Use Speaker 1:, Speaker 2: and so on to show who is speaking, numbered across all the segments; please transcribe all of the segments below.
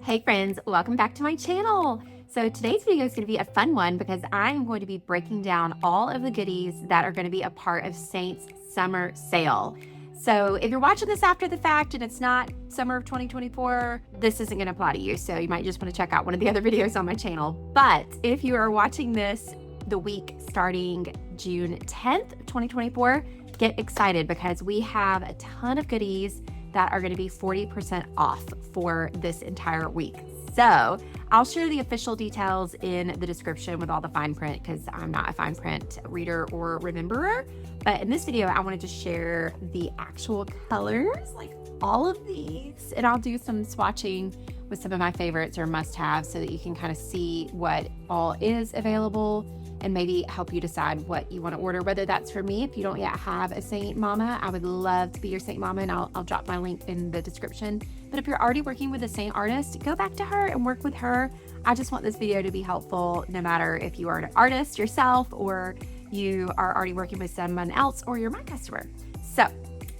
Speaker 1: Hey friends, welcome back to my channel. So today's video is going to be a fun one because I'm going to be breaking down all of the goodies that are going to be a part of Seint's summer sale. So if you're watching this after the fact and it's not summer of 2024, this isn't going to apply to you. So you might just want to check out one of the other videos on my channel. But if you are watching this the week starting June 10th, 2024, get excited because we have a ton of goodies that are going to be 40% off for this entire week. So I'll share the official details in the description with all the fine print because I'm not a fine print reader or rememberer. But in this video, I wanted to share the actual colors, like all of these, and I'll do some swatching with some of my favorites or must-haves so that you can kind of see what all is available and maybe help you decide what you want to order, whether that's for me. If you don't yet have a Seint Mama, I would love to be your Seint Mama, and I'll drop my link in the description. But if you're already working with a Seint artist, go back to her and work with her. I just want this video to be helpful no matter if you are an artist yourself or you are already working with someone else or you're my customer. So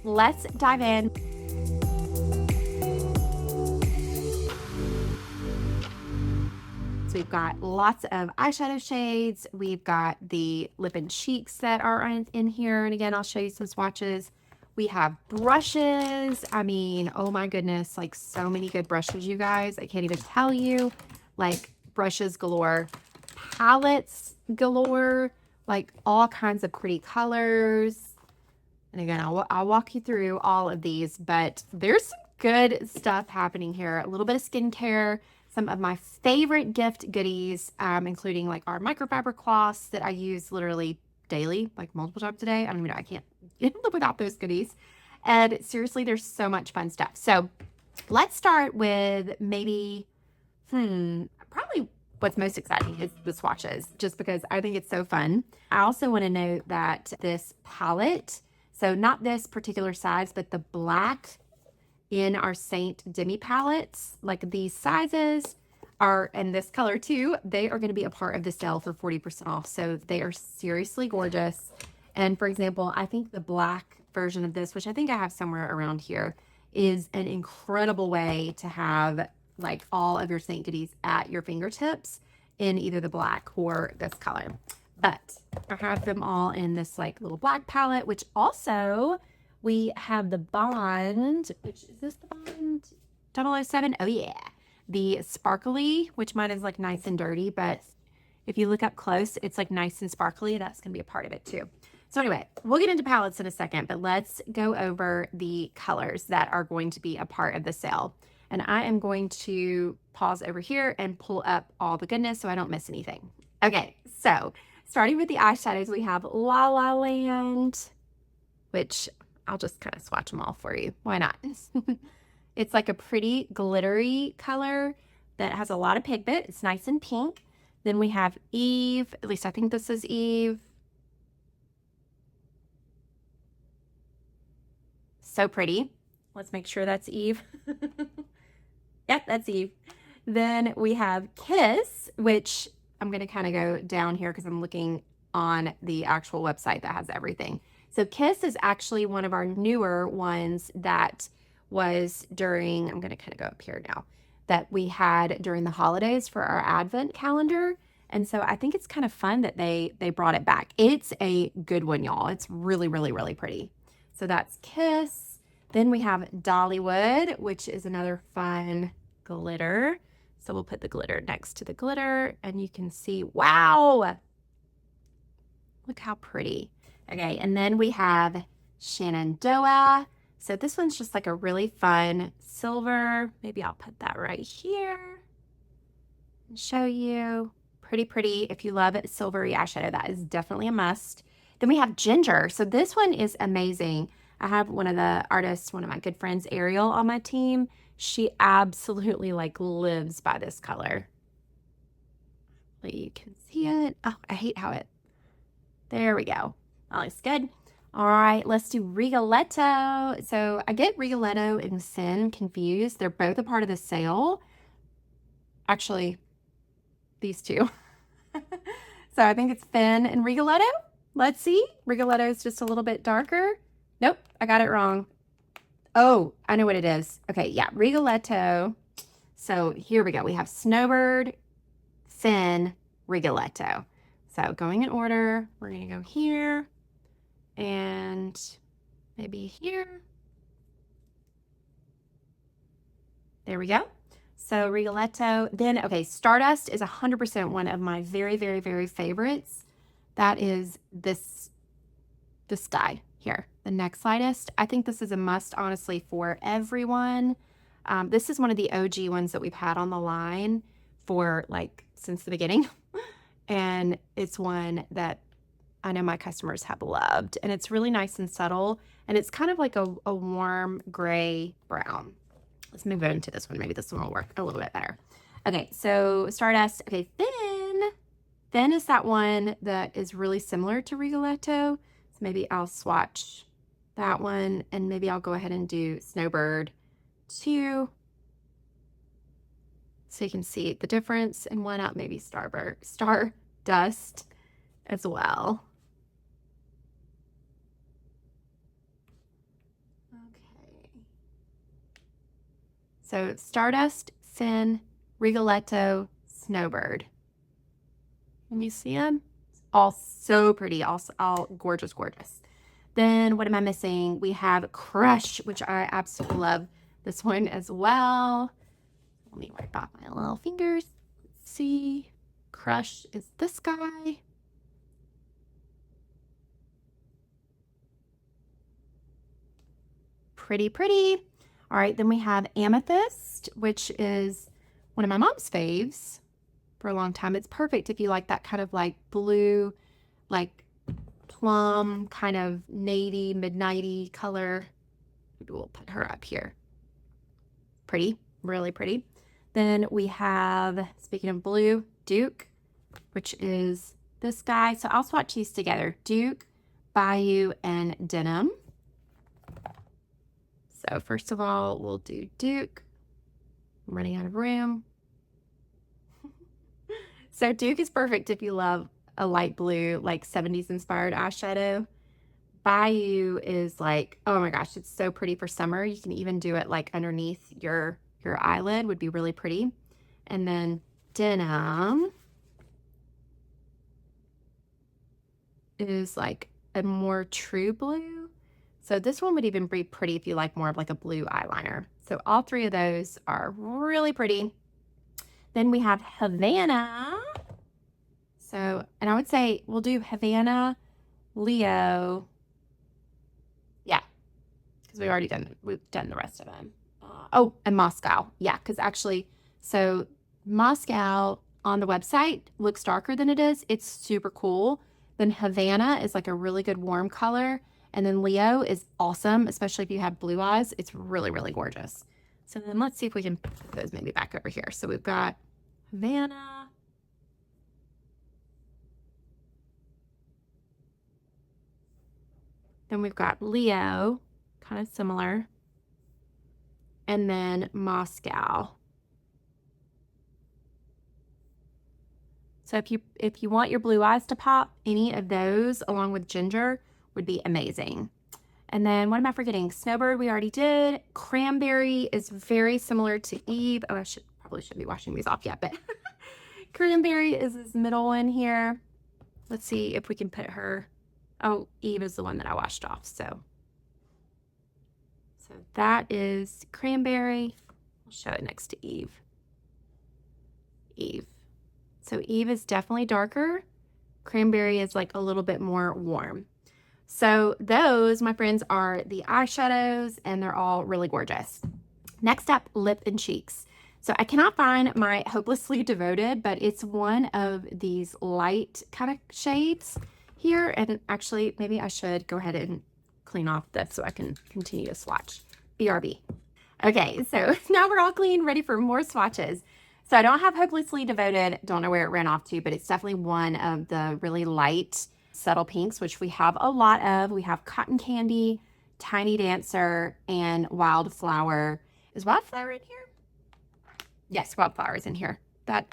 Speaker 1: let's dive in. So we've got lots of eyeshadow shades. We've got the lip and cheeks that are in here. And again, I'll show you some swatches. We have brushes. I mean, oh my goodness, like so many good brushes, you guys. I can't even tell you. Like brushes galore, palettes galore, like all kinds of pretty colors. And again, I'll walk you through all of these, but there's some good stuff happening here. A little bit of skincare. Some of my favorite gift goodies, including like our microfiber cloths that I use literally daily, like multiple times a day. I don't even know, I can't live without those goodies. And seriously, there's so much fun stuff. So let's start with maybe, probably what's most exciting is the swatches, just because I think it's so fun. I also want to note that this palette, so not this particular size, but the black in our Seint Demi palettes, like these sizes are, and this color too, they are going to be a part of the sale for 40% off. So they are seriously gorgeous. And for example, I think the black version of this, which I think I have somewhere around here, is an incredible way to have like all of your Seint goodies at your fingertips in either the black or this color. But I have them all in this like little black palette, which also we have the Bond, which is this the Bond 007? Oh yeah. The sparkly, which mine is like nice and dirty, but if you look up close, it's like nice and sparkly. That's going to be a part of it too. So anyway, we'll get into palettes in a second, but let's go over the colors that are going to be a part of the sale. And I am going to pause over here and pull up all the goodness so I don't miss anything. Okay, so starting with the eyeshadows, we have La La Land, which I'll just kind of swatch them all for you. Why not? It's like a pretty glittery color that has a lot of pigment. It's nice and pink. Then we have Eve. At least I think this is Eve. So pretty. Let's make sure that's Eve. Yep, that's Eve. Then we have Kiss, which I'm going to kind of go down here because I'm looking on the actual website that has everything. So Kiss is actually one of our newer ones that was during, I'm going to kind of go up here now, that we had during the holidays for our Advent calendar. And so I think it's kind of fun that they brought it back. It's a good one, y'all. It's really, really, really pretty. So that's Kiss. Then we have Dollywood, which is another fun glitter. So we'll put the glitter next to the glitter and you can see, wow, look how pretty. Okay, and then we have Shenandoah. So this one's just like a really fun silver. Maybe I'll put that right here and show you. Pretty, pretty. If you love it, silvery eyeshadow, that is definitely a must. Then we have Ginger. So this one is amazing. I have one of the artists, one of my good friends, Ariel, on my team. She absolutely like lives by this color. You can see it. Oh, I hate how it, there we go. That looks good. All right, let's do Rigoletto. So I get Rigoletto and Sin confused. They're both a part of the sale. Actually, these two. So I think it's Fin and Rigoletto. Let's see. Rigoletto is just a little bit darker. Nope, I got it wrong. Oh, I know what it is. Okay, yeah, Rigoletto So here we go. We have Snowbird, Thin, Rigoletto. So going in order, we're going to go here and maybe here. There we go. So Rigoletto. Then, okay, Stardust is 100% one of my very, very, very favorites. That is this guy here, the next lightest. I think this is a must, honestly, for everyone. This is one of the OG ones that we've had on the line for like since the beginning. And it's one that I know my customers have loved. And it's really nice and subtle. And it's kind of like a warm gray brown. Let's move on to this one. Maybe this one will work a little bit better. Okay, so Stardust. Okay, Thin. Thin is that one that is really similar to Rigoletto. So maybe I'll swatch that one, and maybe I'll go ahead and do Snowbird too. So you can see the difference, and one up maybe Stardust as well. Okay. So Stardust, Thin, Rigoletto, Snowbird. Can you see them? All so pretty, all gorgeous, gorgeous. Then what am I missing? We have Crush, which I absolutely love this one as well. Let me wipe off my little fingers. Let's see. Crush is this guy. Pretty, pretty. All right, then we have Amethyst, which is one of my mom's faves for a long time. It's perfect if you like that kind of like blue, like plum, kind of navy, midnighty color. Maybe we'll put her up here. Pretty, really pretty. Then we have, speaking of blue, Duke, which is this guy. So I'll swatch these together. Duke, Bayou, and Denim. So first of all, we'll do Duke. I'm running out of room. So Duke is perfect if you love a light blue, like 70s inspired eyeshadow. Bayou is like, oh my gosh, it's so pretty for summer. You can even do it like underneath your eyelid, would be really pretty. And then Denim is like a more true blue. So this one would even be pretty if you like more of like a blue eyeliner. So all three of those are really pretty. Then we have Havana. So, and I would say we'll do Havana, Leo. Yeah, because we've done the rest of them. Oh, and Moscow. Yeah, because actually, so Moscow on the website looks darker than it is. It's super cool. Then Havana is like a really good warm color. And then Leo is awesome, especially if you have blue eyes. It's really, really gorgeous. So then let's see if we can put those maybe back over here. So we've got Havana. Then we've got Leo, kind of similar. And then Moscow. So if you want your blue eyes to pop, any of those along with ginger would be amazing. And then what am I forgetting? Snowbird we already did. Cranberry is very similar to Eve. Oh, I probably shouldn't be washing these off yet, but Cranberry is this middle one here. Let's see if we can put her. Oh, Eve is the one that I washed off. So that is Cranberry. I'll show it next to Eve. Eve. So Eve is definitely darker. Cranberry is like a little bit more warm. So those, my friends, are the eyeshadows, and they're all really gorgeous. Next up, lip and cheeks. So I cannot find my Hopelessly Devoted, but it's one of these light kind of shades here. And actually, maybe I should go ahead and clean off this so I can continue to swatch. BRB. Okay, so now we're all clean, ready for more swatches. So I don't have Hopelessly Devoted. Don't know where it ran off to, but it's definitely one of the really light, subtle pinks, which we have a lot of. We have Cotton Candy, Tiny Dancer, and Wildflower. Is Wildflower in here? Yes, Wildflower is in here.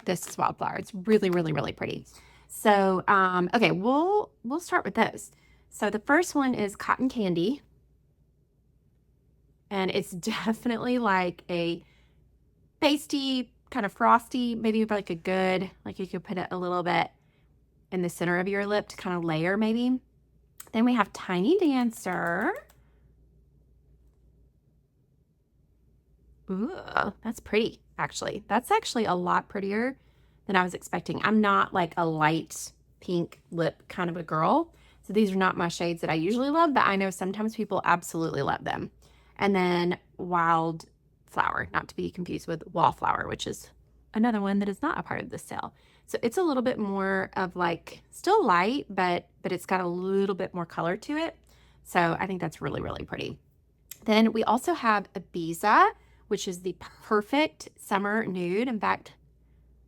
Speaker 1: This is Wildflower. It's really, really, really pretty. So, okay, we'll start with those. So the first one is Cotton Candy. And it's definitely like a pasty, kind of frosty, maybe like a good, like you could put it a little bit in the center of your lip to kind of layer maybe. Then we have Tiny Dancer. Ooh, that's pretty, actually. That's actually a lot prettier than I was expecting. I'm not like a light pink lip kind of a girl. So these are not my shades that I usually love, but I know sometimes people absolutely love them. And then Wildflower, not to be confused with Wallflower, which is another one that is not a part of this sale. So it's a little bit more of like still light, but it's got a little bit more color to it. So I think that's really, really pretty. Then we also have Ibiza, which is the perfect summer nude. In fact,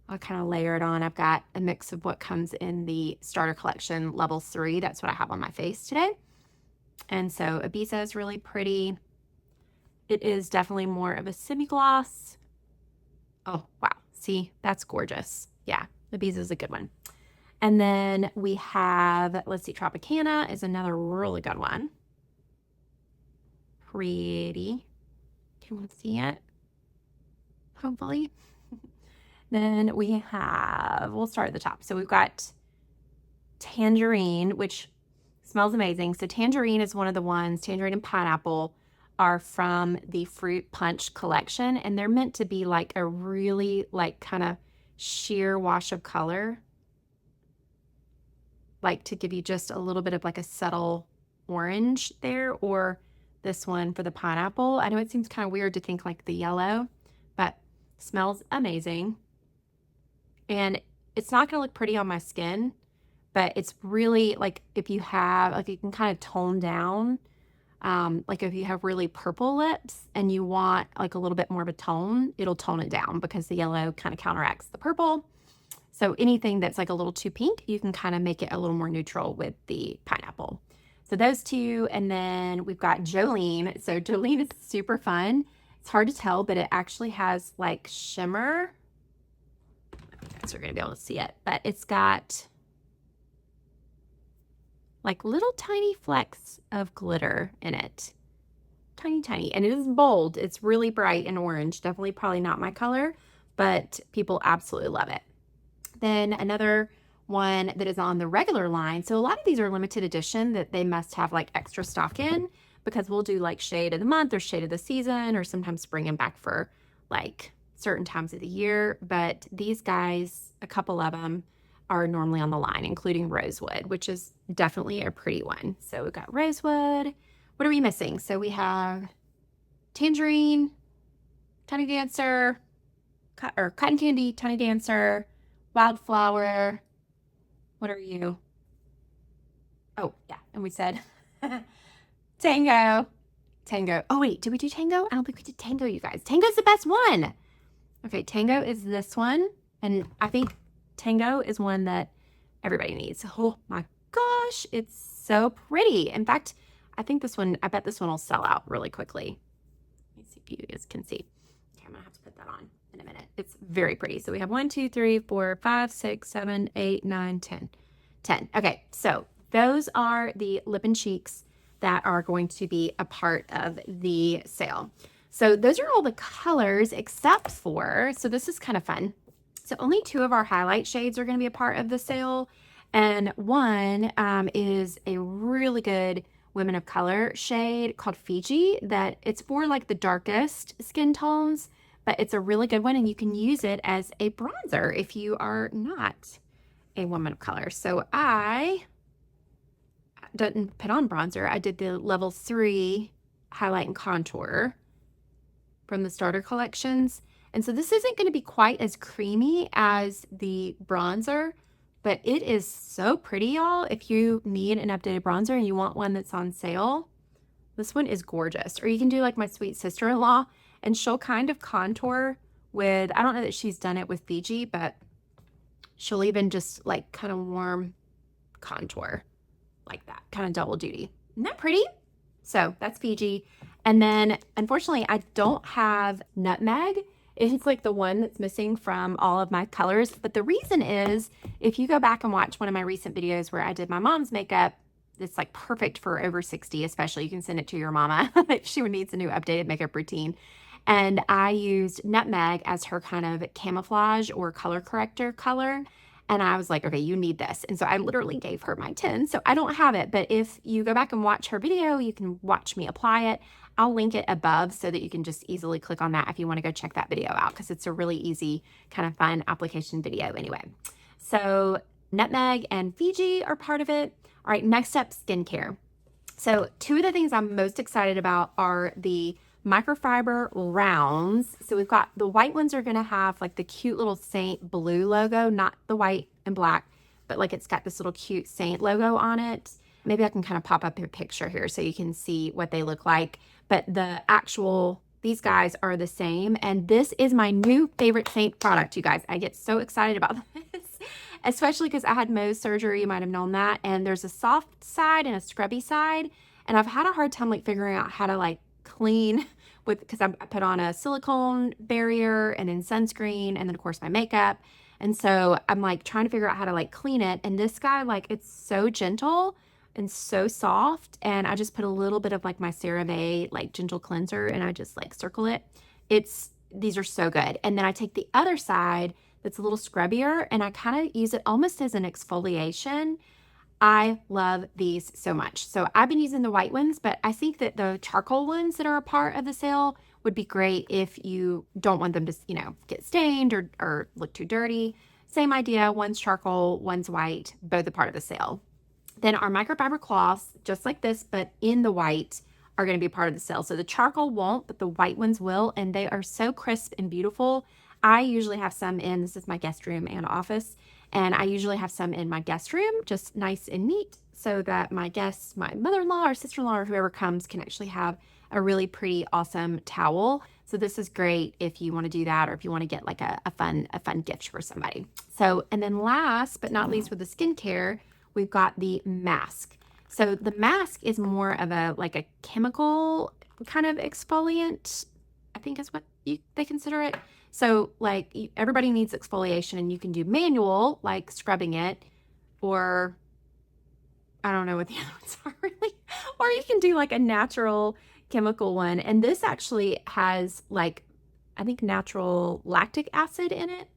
Speaker 1: I'll kind of layer it on. I've got a mix of what comes in the starter collection level 3. That's what I have on my face today. And so Ibiza is really pretty. It is definitely more of a semi-gloss. Oh, wow. See, that's gorgeous. Yeah, Ibiza is a good one. And then we have, let's see, Tropicana is another really good one. Pretty. Can you see it? Hopefully. Then we have, we'll start at the top. So we've got Tangerine, which smells amazing. So Tangerine is one of the ones, Tangerine and Pineapple are from the Fruit Punch collection. And they're meant to be like a really like kind of sheer wash of color. Like to give you just a little bit of like a subtle orange there, or this one for the pineapple. I know it seems kind of weird to think like the yellow, but smells amazing. And it's not going to look pretty on my skin, but it's really like if you have, like you can kind of tone down, like if you have really purple lips and you want like a little bit more of a tone, it'll tone it down because the yellow kind of counteracts the purple. So anything that's like a little too pink, you can kind of make it a little more neutral with the pineapple. So those two, and then we've got Jolene. So Jolene is super fun. It's hard to tell, but it actually has like shimmer. You guys are going to be able to see it, but it's got like little tiny flecks of glitter in it. Tiny, tiny. And it is bold. It's really bright and orange. Definitely probably not my color, but people absolutely love it. Then another one that is on the regular line. So a lot of these are limited edition that they must have like extra stock in, because we'll do like shade of the month or shade of the season, or sometimes bring them back for like certain times of the year. But these guys, a couple of them are normally on the line, including Rosewood, which is definitely a pretty one. So we've got Rosewood. What are we missing? So we have Tangerine, Tiny Dancer, or Cotton Candy, Tiny Dancer, Wildflower. What are you? Oh, yeah. And we said Tango. Tango. Oh, wait. Did we do Tango? I don't think we did Tango, you guys. Tango's the best one. Okay, Tango is this one. And I think Tango is one that everybody needs. Oh, my gosh. It's so pretty. In fact, I think this one, I bet this one will sell out really quickly. Let me see if you guys can see. Okay, I'm going to have to put that on in a minute. It's very pretty. So we have 1, 2, 3, 4, 5, 6, 7, 8, 9, 10. 10. Okay, so those are the lip and cheeks that are going to be a part of the sale. So those are all the colors except for, so this is kind of fun. So only 2 of our highlight shades are going to be a part of the sale. And one is a really good Women of Color shade called Fiji, that it's for like the darkest skin tones, but it's a really good one, and you can use it as a bronzer if you are not a woman of color. So I didn't put on bronzer. I did the level 3 highlight and contour from the starter collections. And so this isn't going to be quite as creamy as the bronzer, but it is so pretty, y'all. If you need an updated bronzer and you want one that's on sale, this one is gorgeous. Or you can do like my sweet sister-in-law, and she'll kind of contour with, I don't know that she's done it with Fiji, but she'll even just like kind of warm contour like that, kind of double duty. Isn't that pretty? So that's Fiji. And then unfortunately, I don't have Nutmeg. It's like the one that's missing from all of my colors. But the reason is, if you go back and watch one of my recent videos where I did my mom's makeup, it's like perfect for over 60, especially. You can send it to your mama if she needs a new updated makeup routine. And I used Nutmeg as her kind of camouflage or color corrector color. And I was like, okay, you need this. And so I literally gave her my 10. So I don't have it, but if you go back and watch her video, you can watch me apply it. I'll link it above so that you can just easily click on that if you want to go check that video out, because it's a really easy kind of fun application video anyway. So Nutmeg and Fiji are part of it. All right, next up, skincare. So two of the things I'm most excited about are the microfiber rounds. So we've got the white ones are going to have like the cute little Seint blue logo, not the white and black, but like it's got this little cute Seint logo on it. Maybe I can kind of pop up a picture here so you can see what they look like. But the actual, these guys are the same. And this is my new favorite Seint product, you guys. I get so excited about this, especially because I had Mohs surgery. You might have known that. And there's a soft side and a scrubby side. And I've had a hard time like figuring out how to like clean with, because I put on a silicone barrier and then sunscreen and then of course my makeup. And so I'm like trying to figure out how to like clean it. And this guy, like, it's so gentle and so soft. And I just put a little bit of like my CeraVe like gentle cleanser and I just like circle it. These are so good. And then I take the other side that's a little scrubbier and I kind of use it almost as an exfoliation. I love these so much. So I've been using the white ones, but I think that the charcoal ones that are a part of the sale would be great if you don't want them to, you know, get stained or look too dirty. Same idea, one's charcoal, one's white, both a part of the sale. Then our microfiber cloths, just like this, but in the white, are going to be part of the sale. So the charcoal won't, but the white ones will, and they are so crisp and beautiful. I usually have some in, this is my guest room and office, and I usually have some in my guest room, just nice and neat, so that my guests, my mother-in-law or sister-in-law or whoever comes can actually have a really pretty, awesome towel. So this is great if you want to do that or if you want to get like a fun gift for somebody. So, and then last but not least with the skincare, we've got the mask. So the mask is more of a like a chemical kind of exfoliant, I think is what they consider it. So like everybody needs exfoliation and you can do manual, like scrubbing it, or I don't know what the other ones are really, or you can do like a natural chemical one. And this actually has like, I think natural lactic acid in it.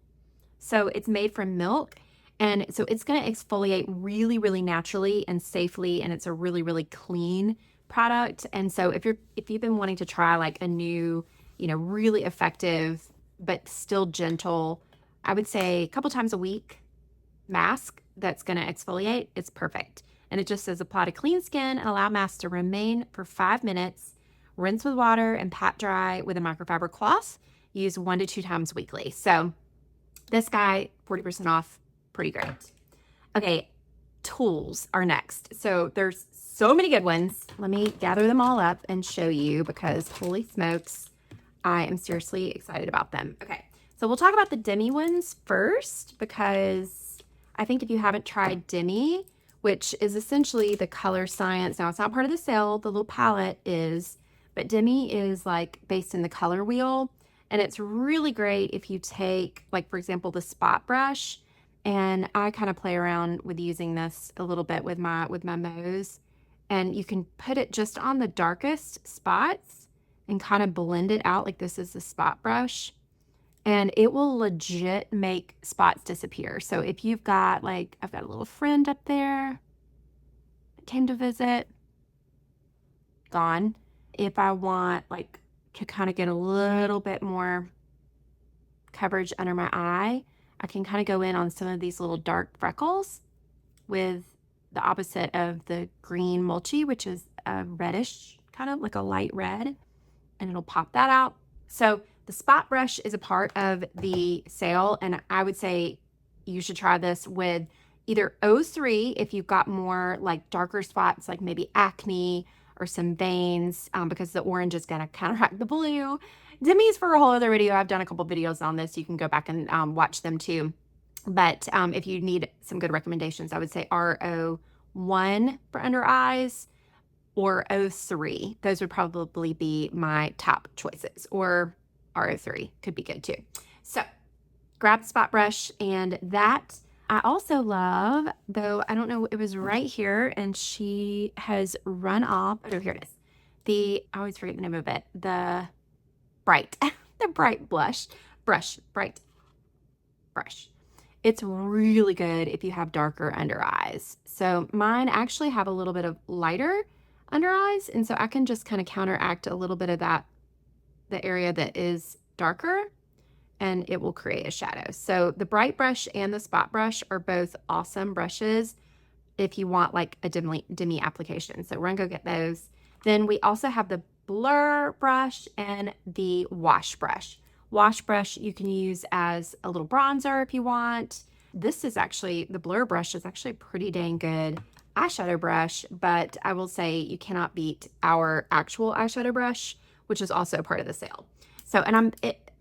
Speaker 1: So it's made from milk. And so it's going to exfoliate really, really naturally and safely. And it's a really, really clean product. And so if you've been wanting to try like a new, you know, really effective, but still gentle, I would say a couple times a week mask that's going to exfoliate, it's perfect. And it just says apply to clean skin and allow mask to remain for 5 minutes. Rinse with water and pat dry with a microfiber cloth. Use 1 to 2 times weekly. So this guy, 40% off, pretty great. Okay, tools are next. So there's so many good ones. Let me gather them all up and show you because holy smokes, I am seriously excited about them. Okay, so we'll talk about the Demi ones first because I think if you haven't tried Demi, which is essentially the Color Science, now it's not part of the sale, the little palette is, but Demi is like based in the color wheel. And it's really great if you take, like, for example, the spot brush. And I kind of play around with using this a little bit with my Mohs. And you can put it just on the darkest spots and kind of blend it out like this is the spot brush. And it will legit make spots disappear. So if you've got, like, I've got a little friend up there that came to visit, gone. If I want, like, to kind of get a little bit more coverage under my eye, I can kind of go in on some of these little dark freckles with the opposite of the green mulchy, which is a reddish, kind of like a light red, and it'll pop that out. So the spot brush is a part of the sale, and I would say you should try this with either O3 if you've got more like darker spots, like maybe acne or some veins, because the orange is going to counteract the blue. Demi's for a whole other video. I've done a couple videos on this. You can go back and watch them too. But if you need some good recommendations, I would say RO1 for under eyes or O3. Those would probably be my top choices, or RO3 could be good too. So grab the spot brush, and that I also love, though I don't know, it was right here and she has run off. Oh, here it is. I always forget the name of it. bright, the bright bright brush. It's really good if you have darker under eyes. So mine actually have a little bit of lighter under eyes, and so I can just kind of counteract a little bit of that, the area that is darker, and it will create a shadow. So the bright brush and the spot brush are both awesome brushes if you want like a demi application. So we're gonna go get those. Then we also have the blur brush and the wash brush. Wash brush you can use as a little bronzer if you want. This is actually, the blur brush is actually a pretty dang good eyeshadow brush, but I will say you cannot beat our actual eyeshadow brush, which is also a part of the sale. So, and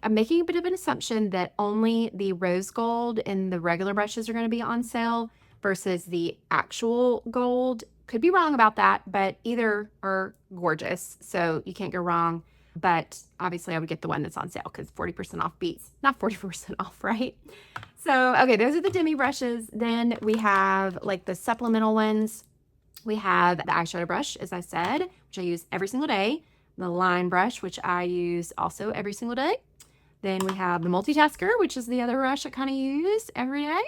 Speaker 1: I'm making a bit of an assumption that only the rose gold and the regular brushes are going to be on sale versus the actual gold. Could be wrong about that, but either are gorgeous, so you can't go wrong. But obviously I would get the one that's on sale because 40% off beats, not 40% off, right? So, okay, those are the demi brushes. Then we have like the supplemental ones. We have the eyeshadow brush, as I said, which I use every single day. The line brush, which I use also every single day. Then we have the multitasker, which is the other brush I kind of use every day.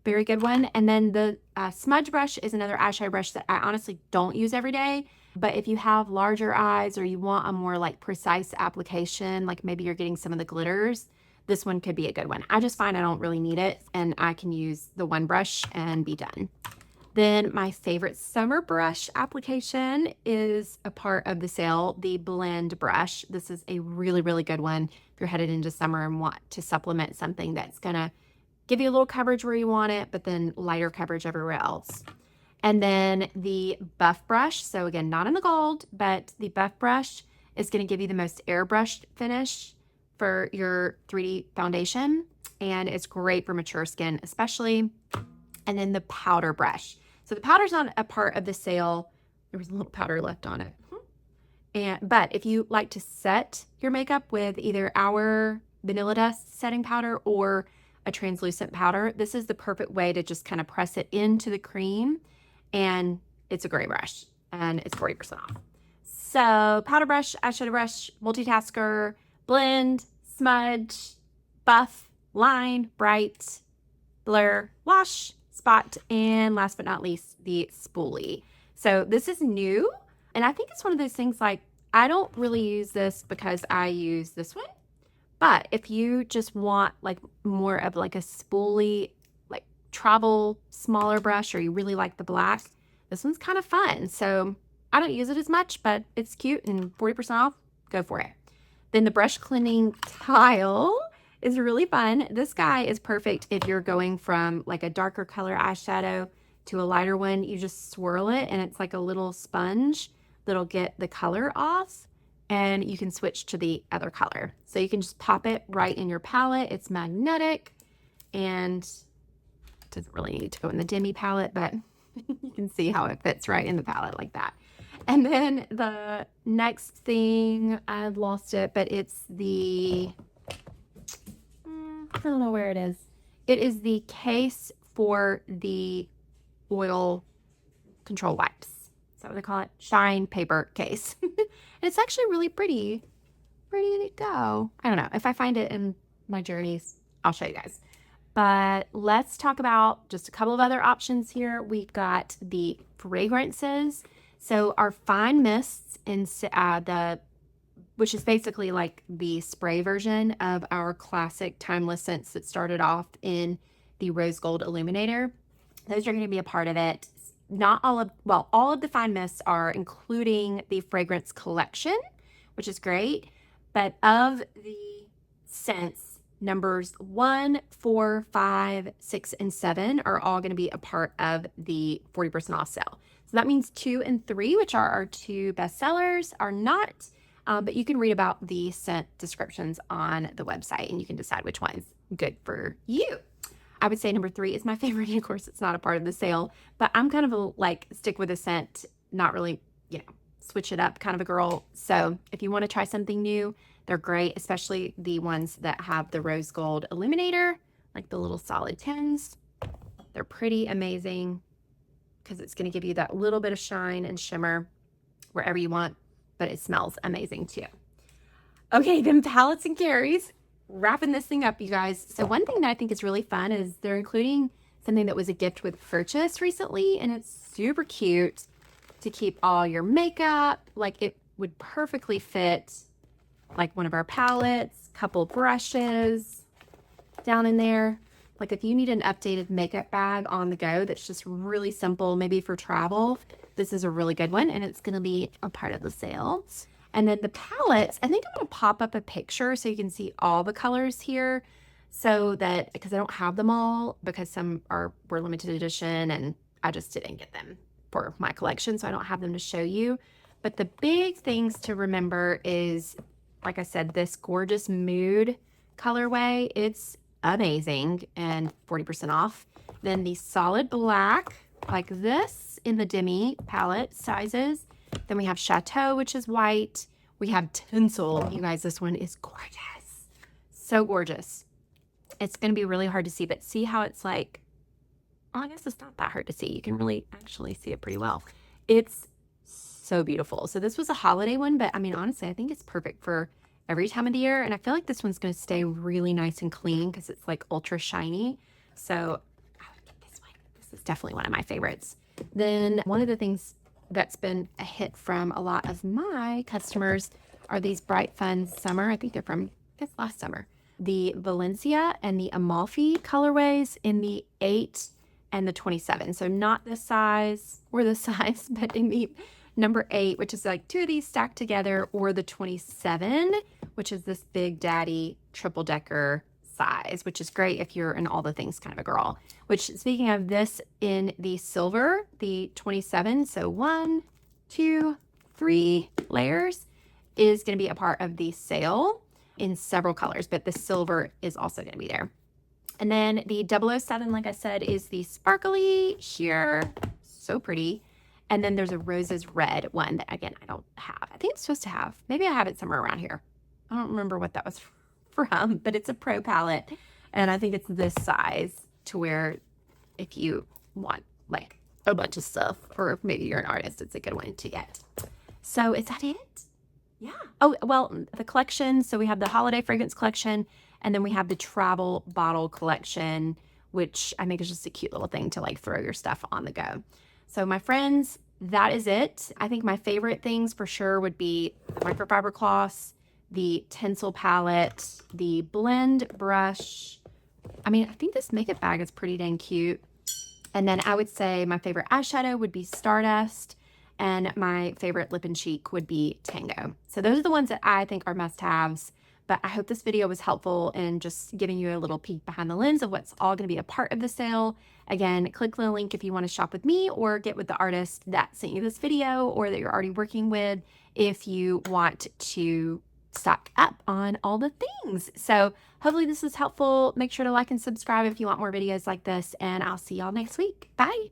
Speaker 1: Very good one. And then the smudge brush is another eyeshadow brush that I honestly don't use every day. But if you have larger eyes or you want a more like precise application, like maybe you're getting some of the glitters, this one could be a good one. I just find I don't really need it and I can use the one brush and be done. Then my favorite summer brush application is a part of the sale, the blend brush. This is a really, really good one if you're headed into summer and want to supplement something that's gonna give you a little coverage where you want it, but then lighter coverage everywhere else. And then the buff brush. So again, not in the gold, but the buff brush is gonna give you the most airbrushed finish for your 3D foundation. And it's great for mature skin, especially. And then the powder brush. So the powder's not a part of the sale. There was a little powder left on it. But if you like to set your makeup with either our Vanilla Dust setting powder or a translucent powder, this is the perfect way to just kind of press it into the cream, and it's a great brush and it's 40% off. So powder brush, eyeshadow brush, multitasker, blend, smudge, buff, line, bright, blur, wash, spot, and last but not least, the spoolie. So this is new, and I think it's one of those things like, I don't really use this because I use this one, but if you just want like more of like a spoolie, like travel smaller brush, or you really like the black, this one's kind of fun. So I don't use it as much, but it's cute and 40% off, go for it. Then the brush cleaning tile is really fun. This guy is perfect if you're going from like a darker color eyeshadow to a lighter one. You just swirl it and it's like a little sponge that'll get the color off, and you can switch to the other color. So you can just pop it right in your palette. It's magnetic and doesn't really need to go in the demi palette, but you can see how it fits right in the palette like that. And then the next thing, I've lost it, but it's the, I don't know where it is. It is the case for the oil control wipes. Is that what they call it? Shine paper case. And it's actually really pretty. Ready to go. I don't know. If I find it in my journeys, I'll show you guys. But let's talk about just a couple of other options here. We've got the fragrances. So our fine mists in which is basically like the spray version of our classic timeless scents that started off in the rose gold illuminator. Those are going to be a part of it. Not all of, well, all of the fine mists are, including the fragrance collection, which is great. But of the scents, numbers 1, 4, 5, 6, and 7 are all going to be a part of the 40% off sale. So that means 2 and 3, which are our 2 bestsellers, are not. But you can read about the scent descriptions on the website and you can decide which one's good for you. I would say number 3 is my favorite. And of course, it's not a part of the sale, but I'm kind of a like stick with a scent, not really, switch it up kind of a girl. So if you want to try something new, they're great, especially the ones that have the rose gold illuminator, like the little solid tins. They're pretty amazing because it's going to give you that little bit of shine and shimmer wherever you want, but it smells amazing too. Okay, then palettes and carries. Wrapping this thing up, you guys. So one thing that I think is really fun is they're including something that was a gift with purchase recently, and it's super cute to keep all your makeup. Like it would perfectly fit like one of our palettes, couple brushes down in there. Like if you need an updated makeup bag on the go that's just really simple, maybe for travel, this is a really good one, and it's going to be a part of the sale. And then the palettes, I think I'm going to pop up a picture so you can see all the colors here, so that, because I don't have them all, because some were limited edition and I just didn't get them for my collection, so I don't have them to show you. But the big things to remember is, like I said, this gorgeous Mood colorway. It's amazing and 40% off. Then the solid black, like this, in the demi palette sizes. Then we have Chateau, which is white. We have Tinsel. You guys, this one is gorgeous. So gorgeous. It's going to be really hard to see, but see how it's like, well, I guess it's not that hard to see. You can really actually see it pretty well. It's so beautiful. So this was a holiday one, but I mean, honestly, I think it's perfect for every time of the year. And I feel like this one's going to stay really nice and clean because it's like ultra shiny. So I would get this one. This is definitely one of my favorites. Then one of the things that's been a hit from a lot of my customers are these Bright Fun Summer. I think they're from, I guess, last summer. The Valencia and the Amalfi colorways in the 8 and the 27. So not the size or the size, but in the number 8, which is like 2 of these stacked together, or the 27, which is this big daddy triple decker size, which is great if you're an all the things kind of a girl. Which, speaking of this, in the silver, the 27, so 1, 2, 3 layers, is going to be a part of the sale in several colors, but the silver is also going to be there. And then the 007, like I said, is the sparkly here. So pretty. And then there's a roses red one that, again, I don't have. I think it's supposed to have. Maybe I have it somewhere around here. I don't remember what that was from, but it's a pro palette. And I think it's this size to where if you want like a bunch of stuff, or maybe you're an artist, it's a good one to get. So is that it? Yeah. Oh, well, the collection. So we have the holiday fragrance collection, and then we have the travel bottle collection, which I think is just a cute little thing to like throw your stuff on the go. So my friends, that is it. I think my favorite things for sure would be the microfiber cloths, the tinsel palette, the blend brush. I mean, I think this makeup bag is pretty dang cute. And then I would say my favorite eyeshadow would be Stardust, and my favorite lip and cheek would be Tango. So those are the ones that I think are must-haves. But I hope this video was helpful in just giving you a little peek behind the lens of what's all going to be a part of the sale. Again, click the link if you want to shop with me, or get with the artist that sent you this video, or that you're already working with, if you want to stock up on all the things. So hopefully this was helpful. Make sure to like and subscribe if you want more videos like this, and I'll see y'all next week. Bye.